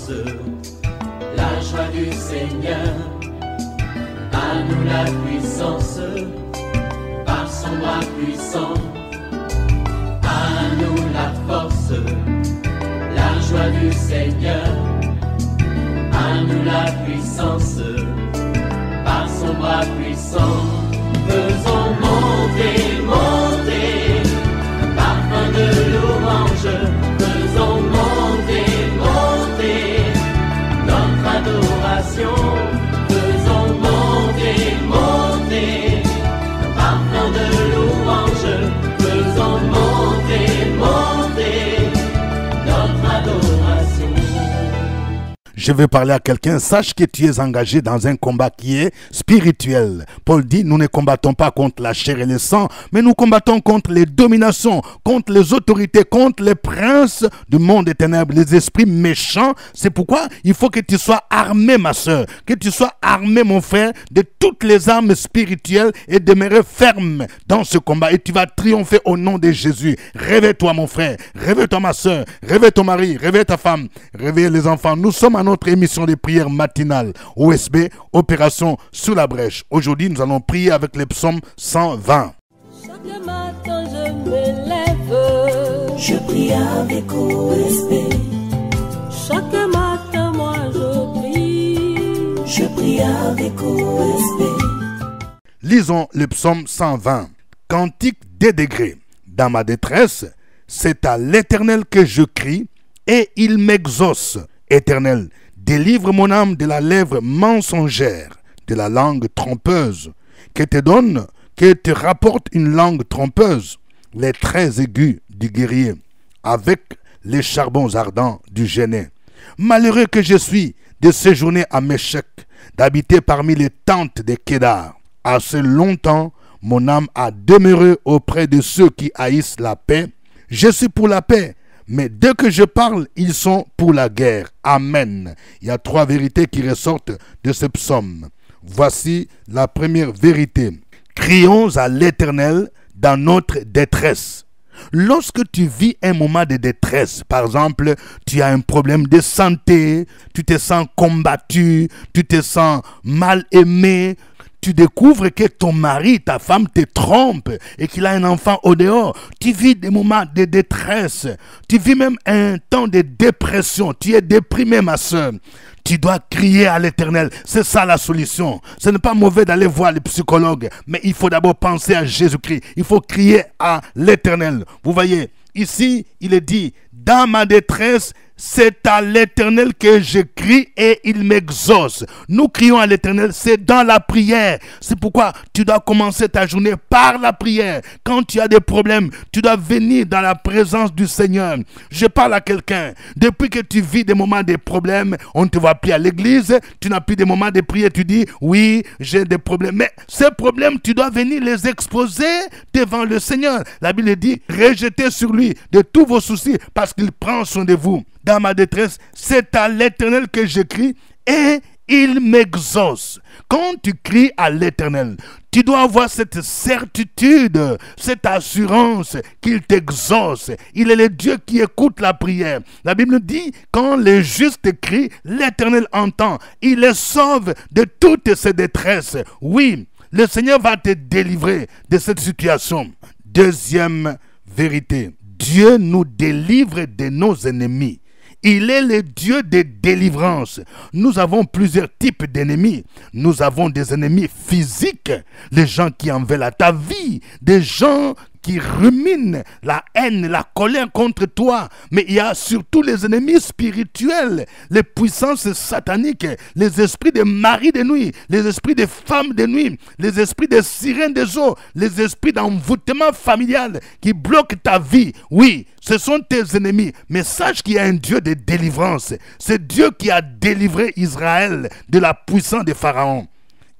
force, la joie du Seigneur. À nous la puissance, par son bras puissant. À nous la force, la joie du Seigneur. À nous la puissance, par son bras puissant. Faisons monter, monter, parfum de louange. Faisons monter, monter, notre adoration. Faisons monter, monter, parfum de louange. Faisons monter, monter, notre adoration. Je veux parler à quelqu'un, sache que tu es engagé dans un combat qui est spirituel. Paul dit, nous ne combattons pas contre la chair et le sang, mais nous combattons contre les dominations, contre les autorités, contre les princes du monde des ténèbres, les esprits méchants. C'est pourquoi il faut que tu sois armé, ma soeur, que tu sois armé, mon frère, de toutes les armes spirituelles et demeurer ferme dans ce combat. Et tu vas triompher au nom de Jésus. Réveille-toi, mon frère, réveille-toi, ma soeur, réveille ton mari, réveille ta femme, réveille les enfants. Nous sommes à notre émission de prière matinale OSB, Opération Sous la Brèche. Aujourd'hui, nous allons prier avec le psaume 120. Chaque matin, je me lève, je prie avec OSB. Chaque matin, moi, je prie avec OSB. Lisons le psaume 120. Cantique des degrés. Dans ma détresse, c'est à l'Éternel que je crie et il m'exauce. Éternel, délivre mon âme de la lèvre mensongère, de la langue trompeuse, que te rapporte une langue trompeuse, les traits aigus du guerrier, avec les charbons ardents du génie. Malheureux que je suis de séjourner à Méchec, d'habiter parmi les tentes des Kédars. Assez longtemps, mon âme a demeuré auprès de ceux qui haïssent la paix. Je suis pour la paix, mais dès que je parle, ils sont pour la guerre. Amen. Il y a 3 vérités qui ressortent de ce psaume. Voici la première vérité. Crions à l'Éternel dans notre détresse. Lorsque tu vis un moment de détresse, par exemple, tu as un problème de santé, tu te sens combattu, tu te sens mal aimé, tu découvres que ton mari, ta femme te trompe et qu'il a un enfant au dehors. Tu vis des moments de détresse. Tu vis même un temps de dépression. Tu es déprimé, ma soeur. Tu dois crier à l'Éternel. C'est ça la solution. Ce n'est pas mauvais d'aller voir les psychologues, mais il faut d'abord penser à Jésus-Christ. Il faut crier à l'Éternel. Vous voyez, ici, il est dit, dans ma détresse, c'est à l'Éternel que je crie et il m'exauce. Nous crions à l'Éternel, c'est dans la prière. C'est pourquoi tu dois commencer ta journée par la prière. Quand tu as des problèmes, tu dois venir dans la présence du Seigneur. Je parle à quelqu'un. Depuis que tu vis des moments de problèmes, on ne te voit plus à l'église, tu n'as plus des moments de prière, tu dis, oui, j'ai des problèmes. Mais ces problèmes, tu dois venir les exposer devant le Seigneur. La Bible dit, rejetez sur lui de tous vos soucis parce qu'il prend soin de vous. Dans ma détresse, c'est à l'Éternel que je crie et il m'exauce. Quand tu cries à l'Éternel, tu dois avoir cette certitude, cette assurance qu'il t'exauce. Il est le Dieu qui écoute la prière. La Bible dit, quand les justes crient, l'Éternel entend. Il les sauve de toutes ces détresses. Oui, le Seigneur va te délivrer de cette situation. Deuxième vérité, Dieu nous délivre de nos ennemis. Il est le Dieu de délivrance. Nous avons plusieurs types d'ennemis. Nous avons des ennemis physiques, les gens qui en veulent à ta vie, des gens qui ruminent la haine, la colère contre toi. Mais il y a surtout les ennemis spirituels, les puissances sataniques, les esprits des maris de nuit, les esprits des femmes de nuit, les esprits des sirènes des eaux, les esprits d'envoûtement familial qui bloquent ta vie. Oui, ce sont tes ennemis. Mais sache qu'il y a un Dieu de délivrance. C'est Dieu qui a délivré Israël de la puissance de Pharaon.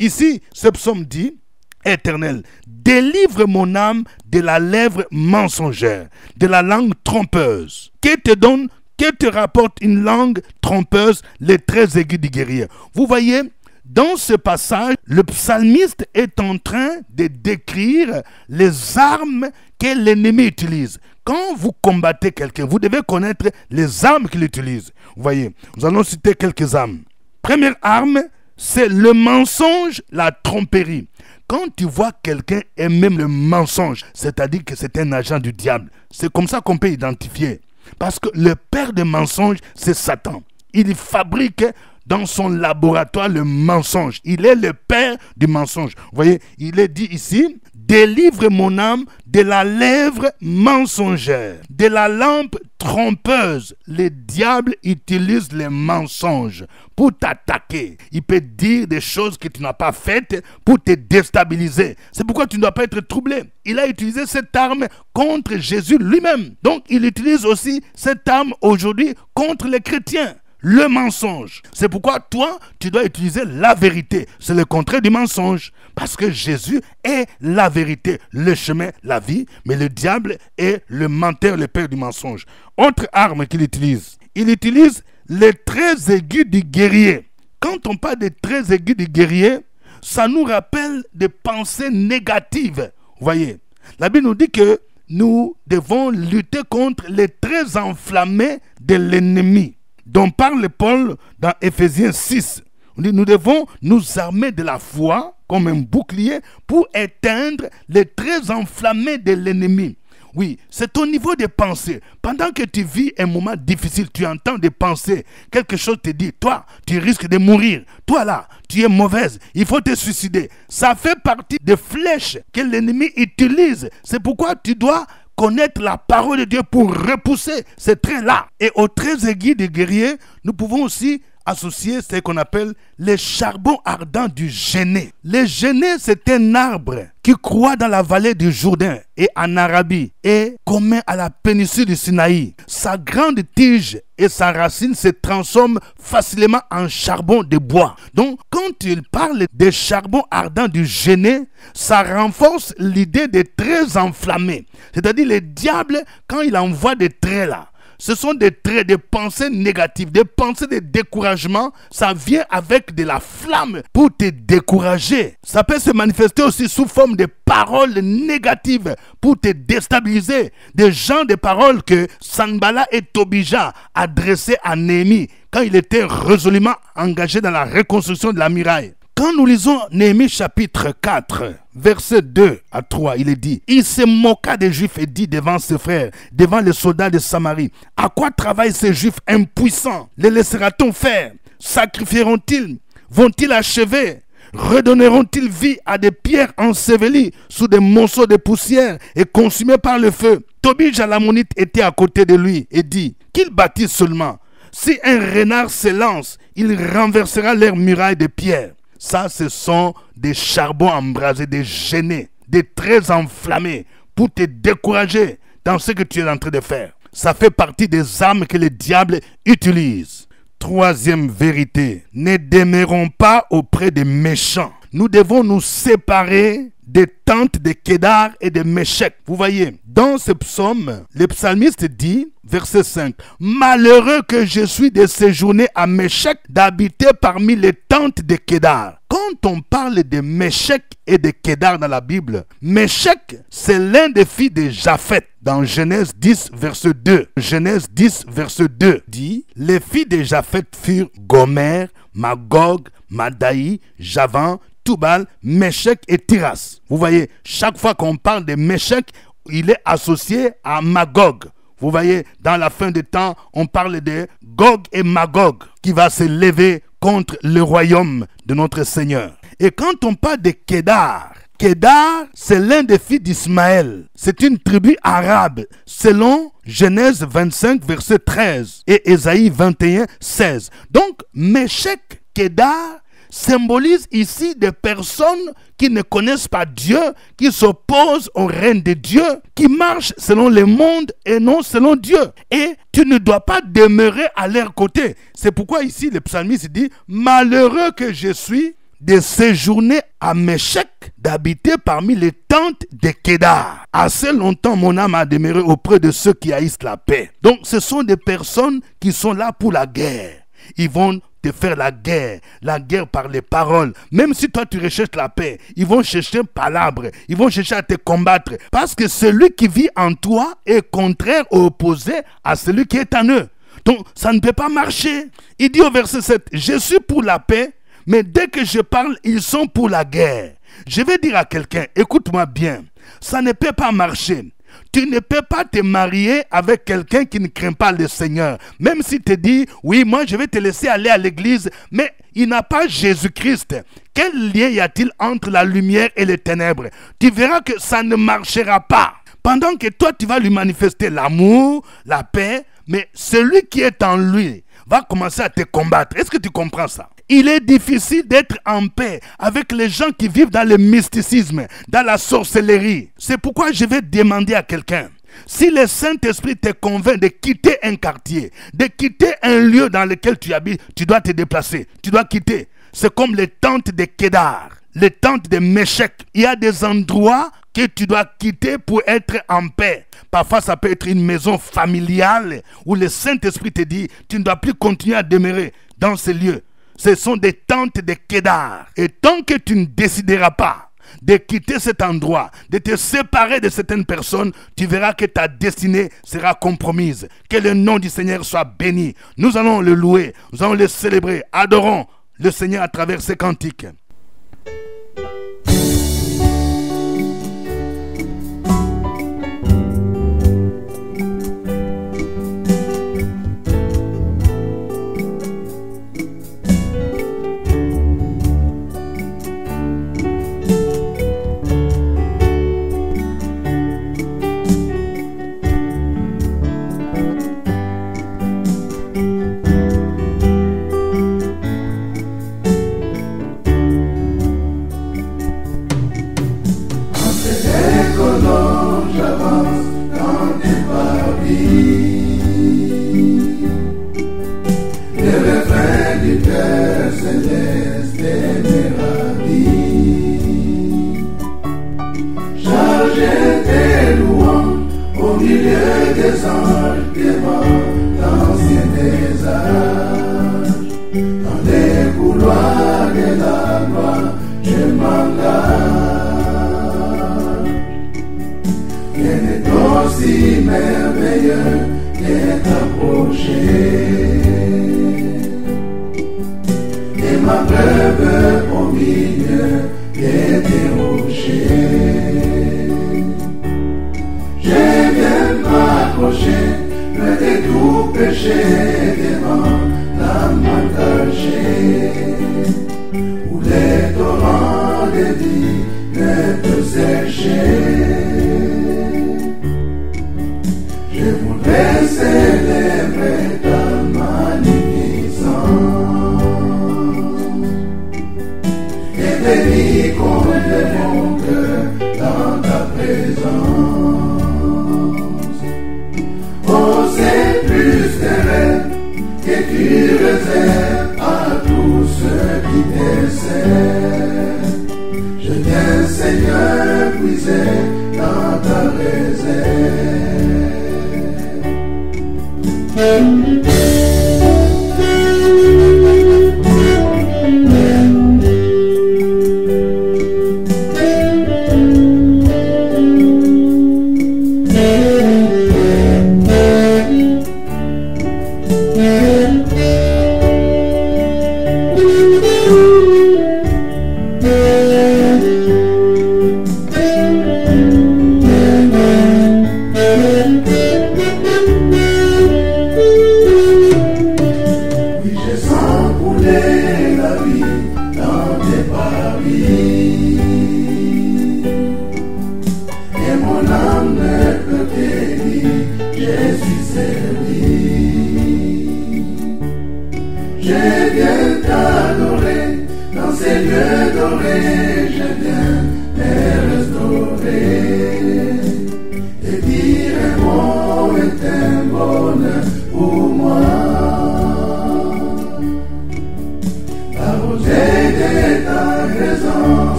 Ici, ce psaume dit, Éternel, délivre mon âme de la lèvre mensongère, de la langue trompeuse. Que te rapporte une langue trompeuse, les traits aigus du guerrier. Vous voyez, dans ce passage, le psalmiste est en train de décrire les armes que l'ennemi utilise. Quand vous combattez quelqu'un, vous devez connaître les armes qu'il utilise. Vous voyez, nous allons citer quelques armes. Première arme, c'est le mensonge, la tromperie. Quand tu vois quelqu'un aimer le mensonge, c'est-à-dire que c'est un agent du diable. C'est comme ça qu'on peut identifier. Parce que le père des mensonges, c'est Satan. Il fabrique dans son laboratoire le mensonge. Il est le père du mensonge. Vous voyez, il est dit ici, délivre mon âme de la lèvre mensongère, de la lampe trompeuse. Le diable utilise les mensonges pour t'attaquer. Il peut dire des choses que tu n'as pas faites pour te déstabiliser. C'est pourquoi tu ne dois pas être troublé. Il a utilisé cette arme contre Jésus lui-même. Donc, il utilise aussi cette arme aujourd'hui contre les chrétiens. Le mensonge. C'est pourquoi toi, tu dois utiliser la vérité. C'est le contraire du mensonge. Parce que Jésus est la vérité, le chemin, la vie. Mais le diable est le menteur, le père du mensonge. Autre arme qu'il utilise. Il utilise les traits aigus du guerrier. Quand on parle des traits aigus du guerrier, ça nous rappelle des pensées négatives. Vous voyez, la Bible nous dit que nous devons lutter contre les traits enflammés de l'ennemi, dont parle Paul dans Éphésiens 6. Nous devons nous armer de la foi comme un bouclier pour éteindre les traits enflammés de l'ennemi. Oui, c'est au niveau des pensées. Pendant que tu vis un moment difficile, tu entends des pensées. Quelque chose te dit, toi, tu risques de mourir. Toi là, tu es mauvaise. Il faut te suicider. Ça fait partie des flèches que l'ennemi utilise. C'est pourquoi tu dois connaître la parole de Dieu pour repousser ces traits-là. Et aux traits aigus des guerriers, nous pouvons aussi associer ce qu'on appelle les charbons ardents du Géné. Le Géné, c'est un arbre qui croît dans la vallée du Jourdain et en Arabie et commun à la péninsule du Sinaï. Sa grande tige et sa racine se transforment facilement en charbon de bois. Donc, quand il parle des charbons ardents du Géné, ça renforce l'idée des traits enflammés. C'est-à-dire le diable, quand il envoie des traits là, ce sont des traits, des pensées négatives, des pensées de découragement. Ça vient avec de la flamme pour te décourager. Ça peut se manifester aussi sous forme de paroles négatives pour te déstabiliser. Des gens de paroles que Sanballat et Tobija adressaient à Néhémie quand il était résolument engagé dans la reconstruction de la muraille. Quand nous lisons Néhémie chapitre 4, verset 2 à 3, il est dit, il se moqua des Juifs et dit devant ses frères, devant les soldats de Samarie, à quoi travaillent ces Juifs impuissants? Les laissera-t-on faire? Sacrifieront-ils? Vont-ils achever? Redonneront-ils vie à des pierres ensevelies sous des monceaux de poussière et consumées par le feu? Tobija l'ammonite était à côté de lui et dit, qu'ils bâtissent seulement. Si un renard se lance, il renversera leurs murailles de pierre. Ça, ce sont des charbons embrasés, des gênés, des traits enflammés pour te décourager dans ce que tu es en train de faire. Ça fait partie des armes que le diable utilise. Troisième vérité, ne demeurons pas auprès des méchants. Nous devons nous séparer des tentes de Kédar et de Méchec. Vous voyez, dans ce psaume, le psalmiste dit, verset 5, « Malheureux que je suis de séjourner à Méchec, d'habiter parmi les tentes de Kédar. » Quand on parle de Méchec et de Kédar dans la Bible, Méchec, c'est l'un des fils de Japheth. Dans Genèse 10, verset 2. Genèse 10, verset 2 dit, « Les filles de Japheth furent Gomer, Magog, Madaï, Javan, Tubal, Méchec et Tiras. » Vous voyez, chaque fois qu'on parle de Méchec, il est associé à Magog. Vous voyez, dans la fin des temps, on parle de Gog et Magog qui va se lever contre le royaume de notre Seigneur. Et quand on parle de Kédar, Kédar, c'est l'un des fils d'Ismaël. C'est une tribu arabe, selon Genèse 25, verset 13 et Ésaïe 21, 16. Donc, Méchec, Kédar, symbolise ici des personnes qui ne connaissent pas Dieu, qui s'opposent au règne de Dieu, qui marchent selon le monde et non selon Dieu. Et tu ne dois pas demeurer à leur côté. C'est pourquoi ici le psalmiste dit, « Malheureux que je suis de séjourner à Méchec, d'habiter parmi les tentes de Kédar. Assez longtemps mon âme a demeuré auprès de ceux qui haïssent la paix. » Donc ce sont des personnes qui sont là pour la guerre. Ils vont te faire la guerre par les paroles. Même si toi tu recherches la paix, ils vont chercher palabres, ils vont chercher à te combattre. Parce que celui qui vit en toi est contraire ou opposé à celui qui est en eux. Donc ça ne peut pas marcher. Il dit au verset 7, je suis pour la paix, mais dès que je parle, ils sont pour la guerre. Je vais dire à quelqu'un, écoute-moi bien, ça ne peut pas marcher. Tu ne peux pas te marier avec quelqu'un qui ne craint pas le Seigneur. Même s'il te dit, oui, moi je vais te laisser aller à l'église, mais il n'a pas Jésus-Christ. Quel lien y a-t-il entre la lumière et les ténèbres? Tu verras que ça ne marchera pas. Pendant que toi, tu vas lui manifester l'amour, la paix, mais celui qui est en lui va commencer à te combattre. Est-ce que tu comprends ça? Il est difficile d'être en paix avec les gens qui vivent dans le mysticisme, dans la sorcellerie. C'est pourquoi je vais demander à quelqu'un, si le Saint-Esprit te convainc de quitter un quartier, de quitter un lieu dans lequel tu habites, tu dois te déplacer, tu dois quitter. C'est comme les tentes de Kédar, les tentes de Méchec. Il y a des endroits que tu dois quitter pour être en paix. Parfois, ça peut être une maison familiale où le Saint-Esprit te dit, tu ne dois plus continuer à demeurer dans ces lieux. Ce sont des tentes de Kédar. Et tant que tu ne décideras pas de quitter cet endroit, de te séparer de certaines personnes, tu verras que ta destinée sera compromise. Que le nom du Seigneur soit béni. Nous allons le louer, nous allons le célébrer. Adorons le Seigneur à travers ces cantiques.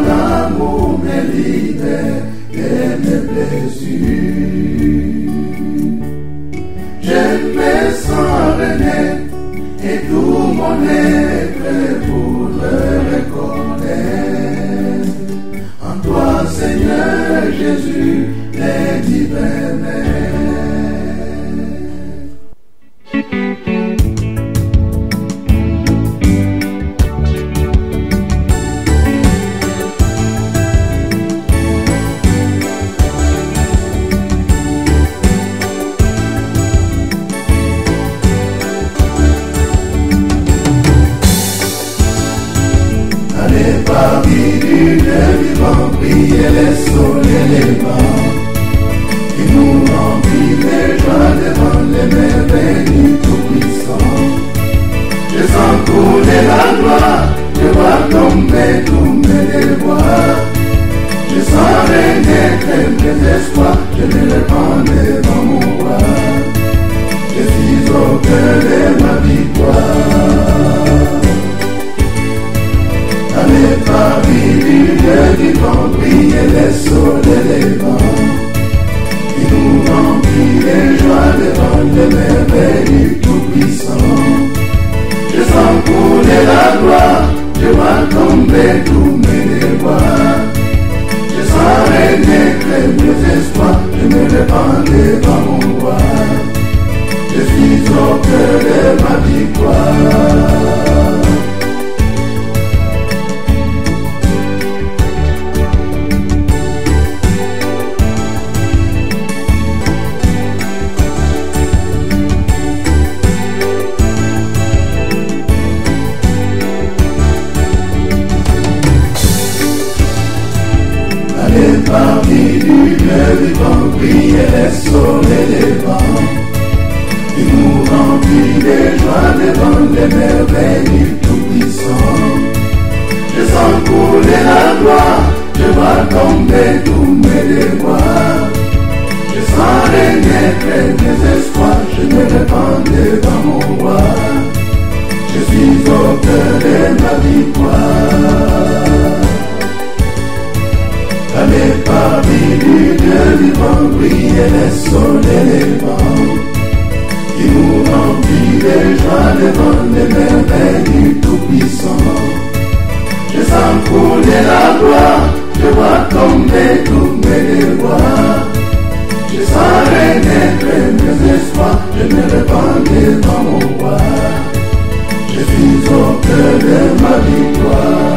Amour me libère et me blessure. s'enraîner et tout mon être pour le reconnaître. En toi, Seigneur Jésus, les divins parmi du vivant, briller les sols et les vents, et nous remplir les joies devant les merveilles du Tout-Puissant. Je sens couler la gloire, je vois tomber tous mes déboires. Je sens renaître mes espoirs, je me répands devant mon roi. Je suis au cœur de ma victoire. Allez Paris, du Dieu vivant, briller les sols et les vents, et nous remplir les joies devant les merveilles du Tout-Puissant. Je sens couler la gloire, je vois tomber tous mes déboires. Je sens renaître mes espoirs, je me répands devant mon roi. Je suis au cœur de ma victoire. Parmi du Dieu vivant, briller les sols et les vents, et nous remplir les joies devant les merveilles du Tout-Puissant. Je sens couler la gloire, je vois tomber tous mes déboires. Je sens renaître mes espoirs, je me répands devant mon roi. Je suis au cœur de ma victoire. Allez parmi du Dieu vivant, briller les sols et les vents, qui nous remplit les joies devant les merveilles du Tout-Puissant. Je sens couler la gloire, je vois tomber tous mes déboires. Je sens renaître mes espoirs, je me répands devant mon roi. Je suis au cœur de ma victoire.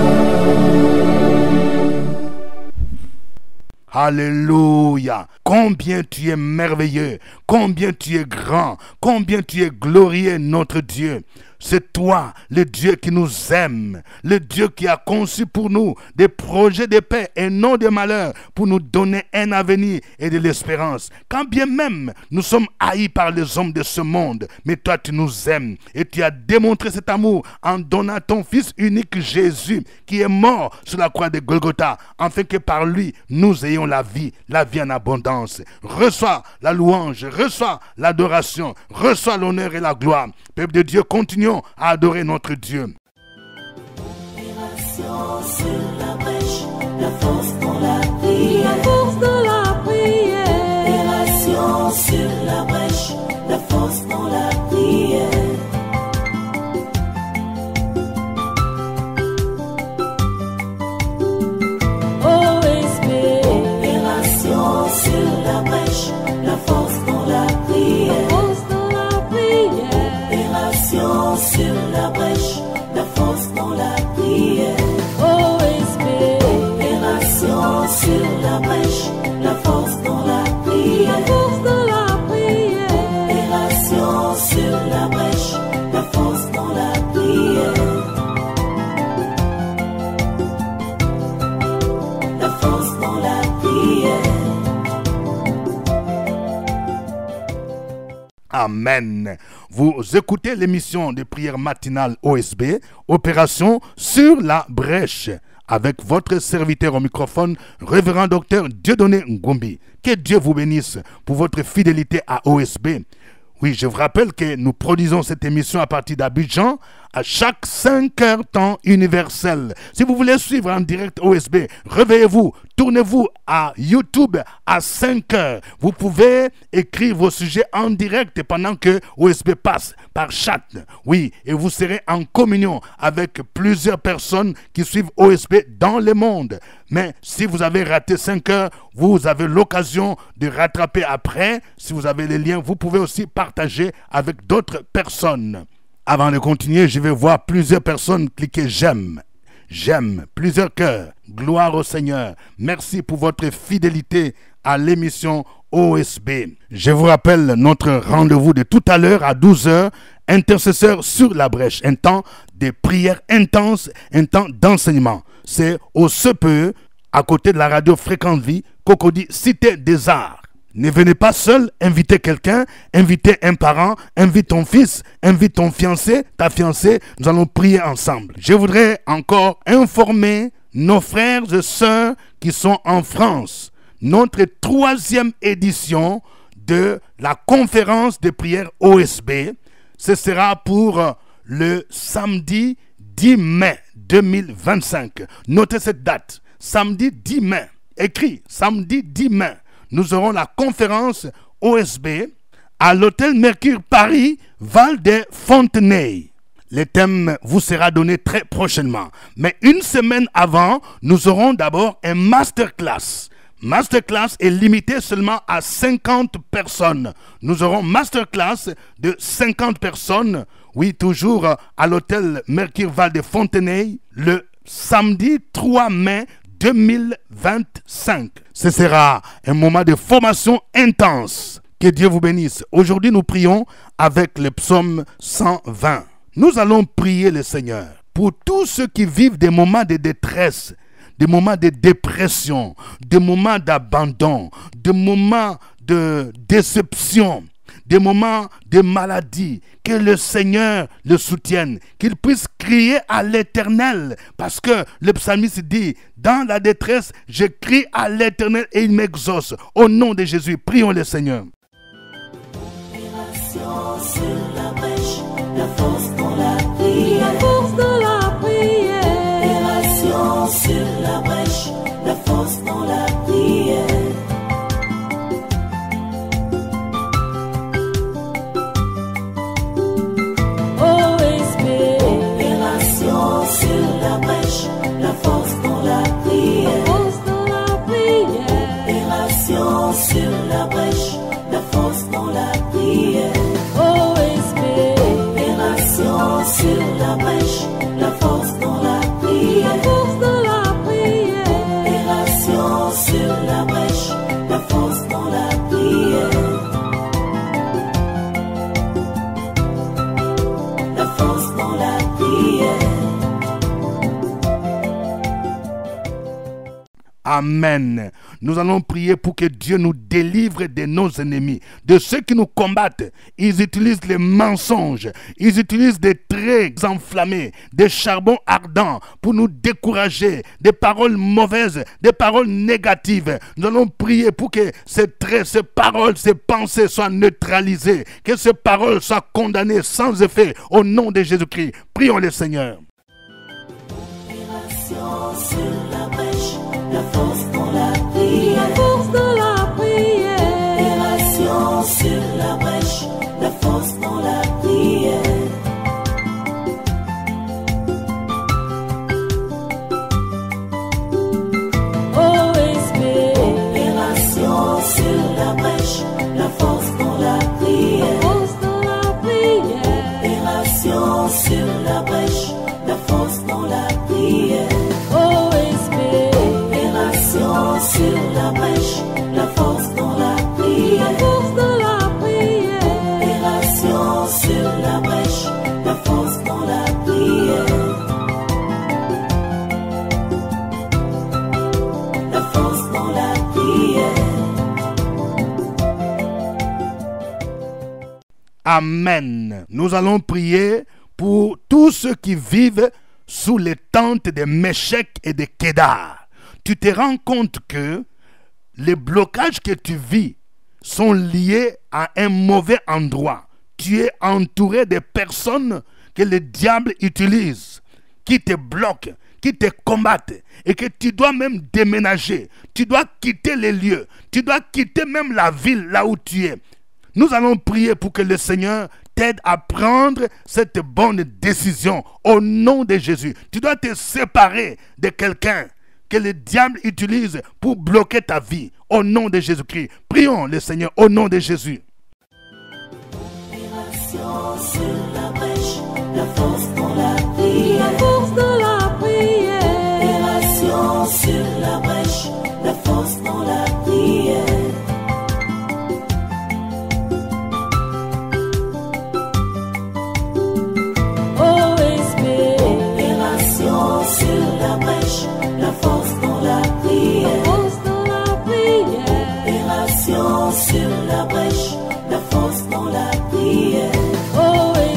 Alléluia. Combien tu es merveilleux, combien tu es grand, combien tu es glorieux, notre Dieu. C'est toi, le Dieu qui nous aime, le Dieu qui a conçu pour nous des projets de paix et non de malheur, pour nous donner un avenir et de l'espérance. Quand bien même nous sommes haïs par les hommes de ce monde, mais toi tu nous aimes et tu as démontré cet amour en donnant ton Fils unique Jésus, qui est mort sur la croix de Golgotha, afin que par lui nous ayons la vie en abondance. Reçois la louange, reçois l'adoration, reçois l'honneur et la gloire. Peuple de Dieu, continuons à adorer notre Dieu. Opération sur la brèche, la force dans la prière. La force dans la prière. Opération sur la brèche, la force dans la prière. OSB. Opération sur la brèche, la force dans la prière. Sur la brèche, la force dans la prière. OSB. Opération sur la brèche, la force dans la prière. La force dans la prière. Opération sur la brèche, la force dans la prière. La force dans la prière. Amen. Vous écoutez l'émission de prière matinale OSB, Opération sur la brèche, avec votre serviteur au microphone, révérend docteur Dieudonné Ngombi. Que Dieu vous bénisse pour votre fidélité à OSB. Oui, je vous rappelle que nous produisons cette émission à partir d'Abidjan à chaque 5 heures temps universel. Si vous voulez suivre en direct OSB, réveillez-vous tournez-vous à YouTube à 5 heures. Vous pouvez écrire vos sujets en direct pendant que OSB passe par chat. Oui, et vous serez en communion avec plusieurs personnes qui suivent OSB dans le monde. Mais si vous avez raté 5 heures, vous avez l'occasion de rattraper après. Si vous avez les liens, vous pouvez aussi partager avec d'autres personnes. Avant de continuer, je vais voir plusieurs personnes cliquer j'aime. J'aime, plusieurs cœurs. Gloire au Seigneur. Merci pour votre fidélité à l'émission OSB. Je vous rappelle notre rendez-vous de tout à l'heure à 12 heures. Intercesseur sur la brèche. Un temps de prière intense, un temps d'enseignement. C'est au CPE, à côté de la radio Fréquente Vie, Cocody, Cité des Arts. Ne venez pas seul, invitez quelqu'un, invitez un parent, invite ton fils, invite ton fiancé, ta fiancée, nous allons prier ensemble. Je voudrais encore informer nos frères et sœurs qui sont en France. Notre 3e édition de la conférence de prière OSB, ce sera pour le samedi 10 mai 2025. Notez cette date, samedi 10 mai, écrit samedi 10 mai. Nous aurons la conférence OSB à l'hôtel Mercure Paris, Val de Fontenay. Le thème vous sera donné très prochainement. Mais une semaine avant, nous aurons d'abord un masterclass. Masterclass est limité seulement à 50 personnes. Nous aurons masterclass de 50 personnes, oui, toujours à l'hôtel Mercure Val de Fontenay, le samedi 3 mai 2025. Ce sera un moment de formation intense. Que Dieu vous bénisse. Aujourd'hui, nous prions avec le psaume 120. Nous allons prier le Seigneur pour tous ceux qui vivent des moments de détresse, des moments de dépression, des moments d'abandon, des moments de déception, des moments de maladie. Que le Seigneur le soutienne, qu'il puisse crier à l'Éternel, parce que le psalmiste dit, dans la détresse, je crie à l'Éternel et il m'exauce. Au nom de Jésus, prions le Seigneur. Sur la brèche, la force dans la prière. La force dans la prière. Opération sur la brèche, la force dans la prière. Opération sur la brèche, la force dans la prière. Force dans la prière. Opération sur la brèche, la force dans la prière. Opération sur la brèche, la force dans la prière. La force dans la prière. Opération sur la brèche, la force dans la prière. La force dans la prière. Amen. Nous allons prier pour que Dieu nous délivre de nos ennemis, de ceux qui nous combattent. Ils utilisent les mensonges, ils utilisent des traits enflammés, des charbons ardents pour nous décourager, des paroles mauvaises, des paroles négatives. Nous allons prier pour que ces traits, ces paroles, ces pensées soient neutralisées, que ces paroles soient condamnées sans effet au nom de Jésus-Christ. Prions le Seigneur. Opération sur la brèche, la force dans la prière. La force dans la prière. Opération sur la brèche, la force dans la prière. OSB. Opération sur la brèche, la force dans la prière. Force dans la prière. Opération sur la brèche, la force dans la prière. OSB. Opération sur la brèche, la force dans la prière. La force dans la prière. Opération sur la brèche, la force dans la prière. La force dans la prière. Amen. Nous allons prier pour tous ceux qui vivent sous les tentes de Méchec et de Kédar. Tu te rends compte que les blocages que tu vis sont liés à un mauvais endroit. Tu es entouré de personnes que le diable utilise, qui te bloquent, qui te combattent et que tu dois même déménager, tu dois quitter les lieux, tu dois quitter même la ville là où tu es. Nous allons prier pour que le Seigneur t'aide à prendre cette bonne décision au nom de Jésus. Tu dois te séparer de quelqu'un que le diable utilise pour bloquer ta vie au nom de Jésus-Christ. Prions le Seigneur au nom de Jésus. Sur la brèche, la force dans la prière. La force dans la prière. Opération sur la brèche, la force dans la prière. Opération sur la brèche, la force dans la prière. La force dans la prière. Opération sur la brèche, la force dans la prière. Opération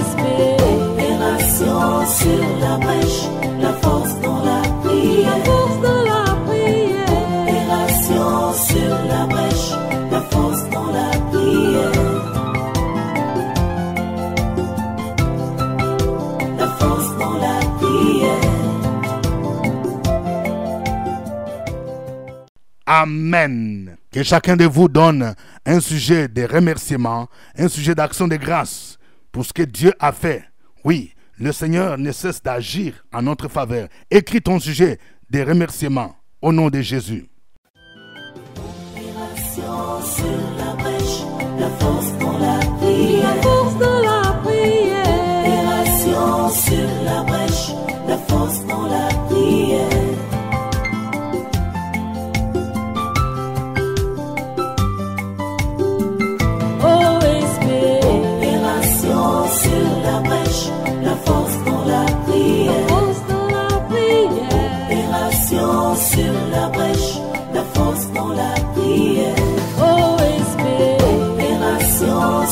sur la brèche, la force dans la prière. La force dans la prière. Opération sur la brèche, la force dans la prière. La force dans la prière. Amen. Que chacun de vous donne un sujet de remerciement, un sujet d'action de grâce pour ce que Dieu a fait. Oui, le Seigneur ne cesse d'agir en notre faveur. Écris ton sujet de remerciement au nom de Jésus. Opération sur la brèche, la force dans la prière. La force dans la prière. Opération sur la brèche, la force dans la prière. Opération sur la brèche, la force dans la prière. La force dans la prière. Opération sur la brèche, la force dans la prière. Opération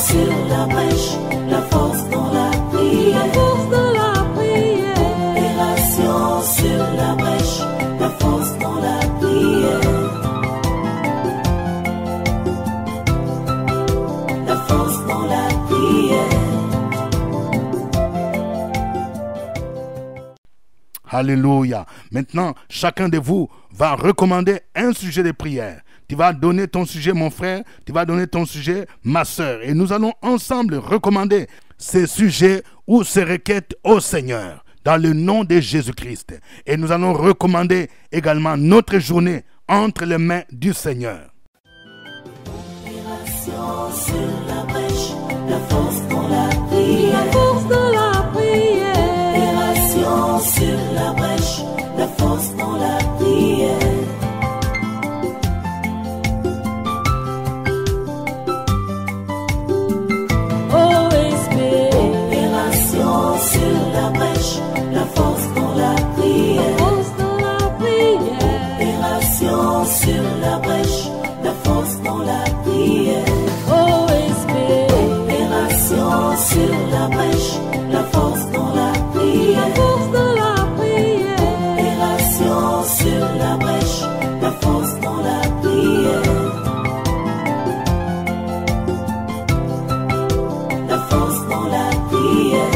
sur la brèche, la force dans la prière. La force dans la prière. Opération sur la brèche, la force dans la prière. La force dans la prière. Alléluia. Maintenant, chacun de vous va recommander un sujet de prière. Tu vas donner ton sujet, mon frère. Tu vas donner ton sujet, ma soeur. Et nous allons ensemble recommander ces sujets ou ces requêtes au Seigneur dans le nom de Jésus-Christ. Et nous allons recommander également notre journée entre les mains du Seigneur. Opération sur la brèche, la force dans la prière. La force dans la prière. Opération sur la brèche, la force dans la prière. Opération sur la brèche, la force dans la prière. La force dans la prière. Opération sur la brèche, la force dans la prière. Opération sur la brèche, la force dans la prière. La force dans la prière. Opération sur la brèche, la force dans la prière. La force dans la prière.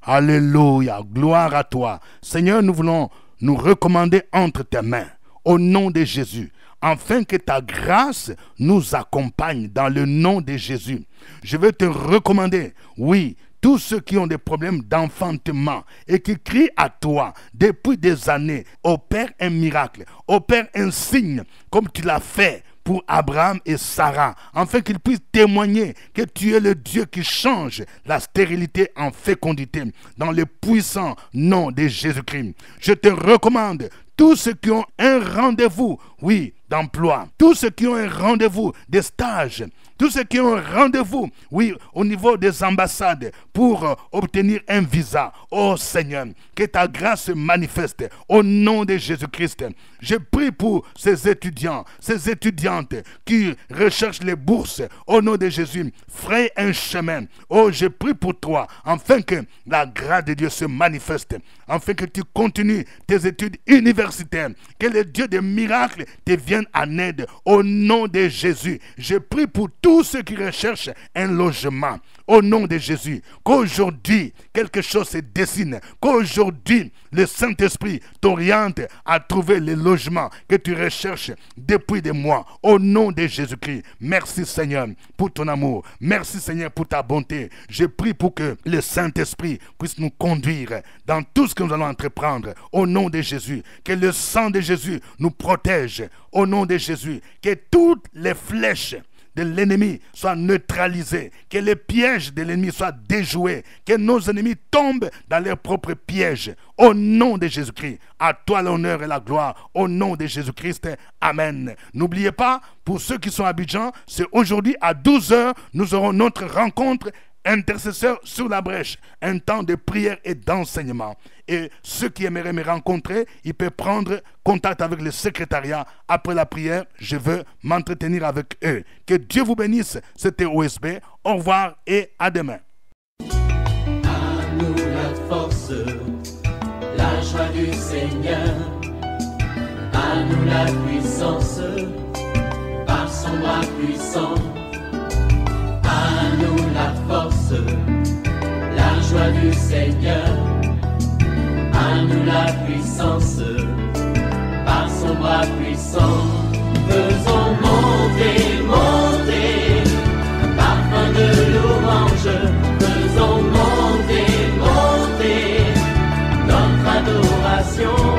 Alléluia, gloire à toi. Seigneur, nous voulons nous recommander entre tes mains, au nom de Jésus, afin que ta grâce nous accompagne dans le nom de Jésus. Je veux te recommander, oui, tous ceux qui ont des problèmes d'enfantement et qui crient à toi depuis des années, opère un miracle, opère un signe, comme tu l'as fait pour Abraham et Sarah, afin qu'ils puissent témoigner que tu es le Dieu qui change la stérilité en fécondité, dans le puissant nom de Jésus-Christ. Je te recommande tous ceux qui ont un rendez-vous, oui, d'emploi, tous ceux qui ont un rendez-vous de stage, tous ceux qui ont un rendez-vous, oui, au niveau des ambassades pour obtenir un visa. Oh Seigneur, que ta grâce se manifeste au nom de Jésus-Christ. Je prie pour ces étudiants, ces étudiantes qui recherchent les bourses. Au nom de Jésus, fraye un chemin. Oh, je prie pour toi, afin que la grâce de Dieu se manifeste, afin que tu continues tes études universitaires, que le Dieu des miracles te vienne en aide. Au nom de Jésus, je prie pour tous ceux qui recherchent un logement. au nom de Jésus. Qu'aujourd'hui, quelque chose se dessine. Qu'aujourd'hui, le Saint-Esprit t'oriente à trouver le logement que tu recherches depuis des mois. Au nom de Jésus-Christ, merci Seigneur pour ton amour. Merci Seigneur pour ta bonté. Je prie pour que le Saint-Esprit puisse nous conduire dans tout ce que nous allons entreprendre. Au nom de Jésus, que le sang de Jésus nous protège. Au nom de Jésus, que toutes les flèches de l'ennemi soient neutralisées, que les pièges de l'ennemi soient déjoués, que nos ennemis tombent dans leurs propres pièges. Au nom de Jésus-Christ, à toi l'honneur et la gloire. Au nom de Jésus-Christ, amen. N'oubliez pas, pour ceux qui sont à Abidjan, c'est aujourd'hui à 12h, nous aurons notre rencontre intercesseur sur la brèche, un temps de prière et d'enseignement. Et ceux qui aimeraient me rencontrer, ils peuvent prendre contact avec le secrétariat. Après la prière, je veux m'entretenir avec eux. Que Dieu vous bénisse. C'était OSB. Au revoir et à demain. À nous la force, la joie du Seigneur. À nous la puissance, par son bras puissant. À nous la force, la joie du Seigneur. À nous la puissance, par son bras puissant. Faisons monter, monter, parfum de louange. Faisons monter, monter, notre adoration.